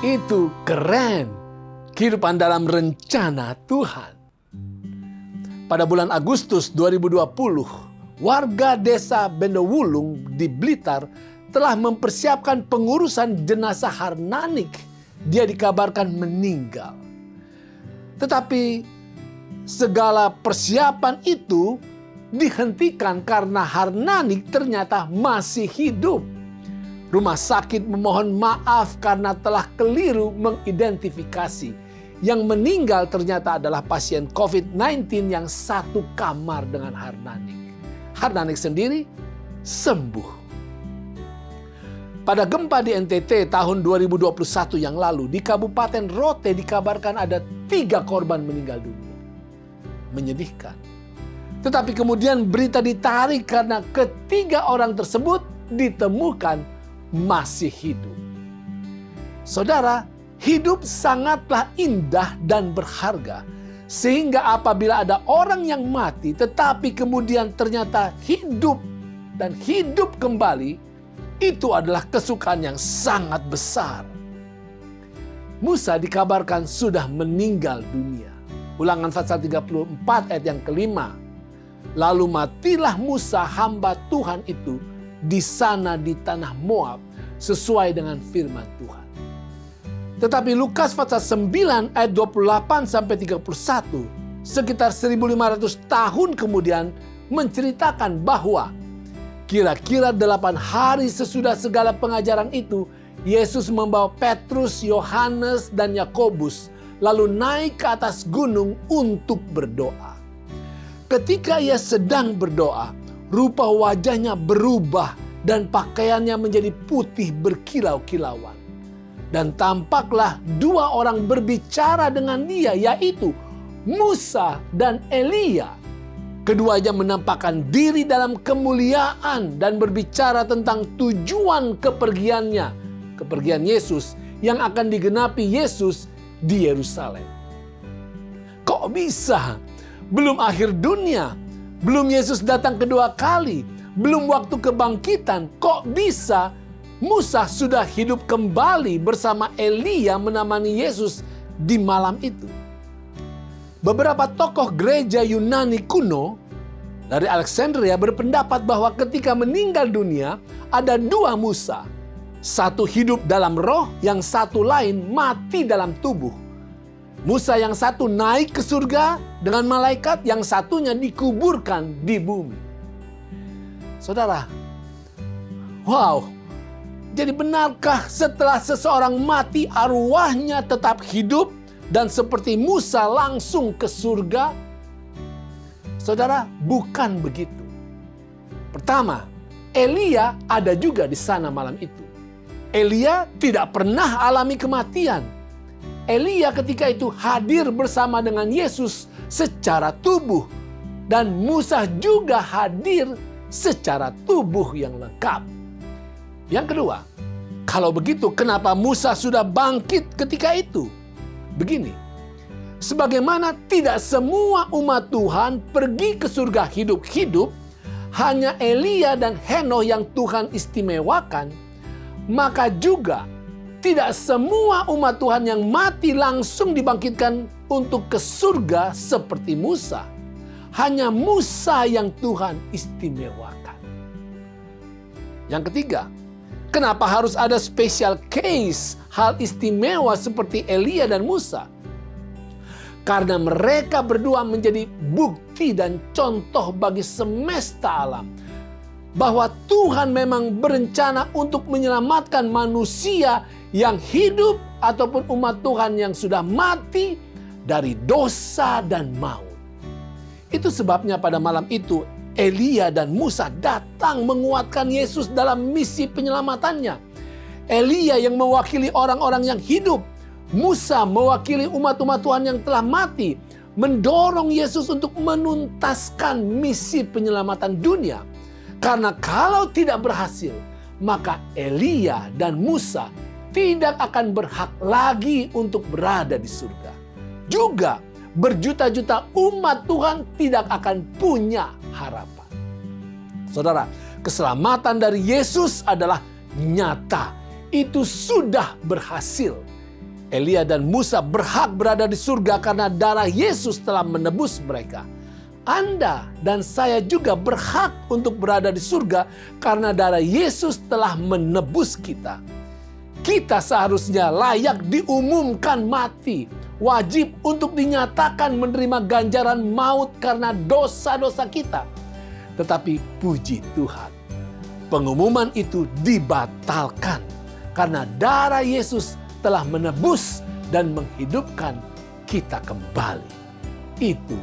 Itu keren. Kehidupan dalam rencana Tuhan. Pada bulan Agustus 2020, warga desa Bendowulung di Blitar telah mempersiapkan pengurusan jenazah Harnanik. Dia dikabarkan meninggal. Tetapi segala persiapan itu dihentikan karena Harnanik ternyata masih hidup. Rumah sakit memohon maaf karena telah keliru mengidentifikasi. Yang meninggal ternyata adalah pasien COVID-19 yang satu kamar dengan Harnanik. Harnanik sendiri sembuh. Pada gempa di NTT tahun 2021 yang lalu, di Kabupaten Rote dikabarkan ada 3 korban meninggal dunia. Menyedihkan. Tetapi kemudian berita ditarik karena ketiga orang tersebut ditemukan masih hidup. Saudara, hidup sangatlah indah dan berharga. Sehingga apabila ada orang yang mati tetapi kemudian ternyata hidup dan hidup kembali, itu adalah kesukaan yang sangat besar. Musa dikabarkan sudah meninggal dunia. Ulangan pasal 34 ayat yang kelima. Lalu matilah Musa hamba Tuhan itu di sana di tanah Moab sesuai dengan firman Tuhan. Tetapi Lukas pasal 9 ayat 28 sampai 31 sekitar 1500 tahun kemudian menceritakan bahwa kira-kira 8 hari sesudah segala pengajaran itu, Yesus membawa Petrus, Yohanes, dan Yakobus lalu naik ke atas gunung untuk berdoa. Ketika ia sedang berdoa, rupa wajahnya berubah dan pakaiannya menjadi putih berkilau-kilauan. Dan tampaklah 2 orang berbicara dengan dia, yaitu Musa dan Elia. Keduanya menampakkan diri dalam kemuliaan dan berbicara tentang tujuan kepergiannya, kepergian Yesus yang akan digenapi Yesus di Yerusalem. Kok bisa? Belum akhir dunia, belum Yesus datang kedua kali, belum waktu kebangkitan, kok bisa Musa sudah hidup kembali bersama Elia menemani Yesus di malam itu? Beberapa tokoh gereja Yunani kuno dari Alexandria berpendapat bahwa ketika meninggal dunia ada 2 Musa. Satu hidup dalam roh, yang satu lain mati dalam tubuh. Musa yang satu naik ke surga dengan malaikat, yang satunya dikuburkan di bumi. Saudara, wow, jadi benarkah setelah seseorang mati arwahnya tetap hidup dan seperti Musa langsung ke surga? Saudara, bukan begitu. Pertama, Elia ada juga di sana malam itu. Elia tidak pernah alami kematian. Elia ketika itu hadir bersama dengan Yesus secara tubuh. Dan Musa juga hadir secara tubuh yang lengkap. Yang kedua, kalau begitu kenapa Musa sudah bangkit ketika itu? Begini, sebagaimana tidak semua umat Tuhan pergi ke surga hidup-hidup, hanya Elia dan Henoh yang Tuhan istimewakan, maka juga tidak semua umat Tuhan yang mati langsung dibangkitkan untuk ke surga seperti Musa. Hanya Musa yang Tuhan istimewakan. Yang ketiga, kenapa harus ada special case, hal istimewa seperti Elia dan Musa? Karena mereka berdua menjadi bukti dan contoh bagi semesta alam bahwa Tuhan memang berencana untuk menyelamatkan manusia yang hidup ataupun umat Tuhan yang sudah mati dari dosa dan maut. Itu sebabnya pada malam itu Elia dan Musa datang menguatkan Yesus dalam misi penyelamatannya. Elia yang mewakili orang-orang yang hidup, Musa mewakili umat-umat Tuhan yang telah mati, mendorong Yesus untuk menuntaskan misi penyelamatan dunia. Karena kalau tidak berhasil, maka Elia dan Musa tidak akan berhak lagi untuk berada di surga. Juga berjuta-juta umat Tuhan tidak akan punya harapan. Saudara, keselamatan dari Yesus adalah nyata. Itu sudah berhasil. Elia dan Musa berhak berada di surga karena darah Yesus telah menebus mereka. Anda dan saya juga berhak untuk berada di surga karena darah Yesus telah menebus kita. Kita seharusnya layak diumumkan mati, wajib untuk dinyatakan menerima ganjaran maut karena dosa-dosa kita. Tetapi puji Tuhan, pengumuman itu dibatalkan karena darah Yesus telah menebus dan menghidupkan kita kembali. Itu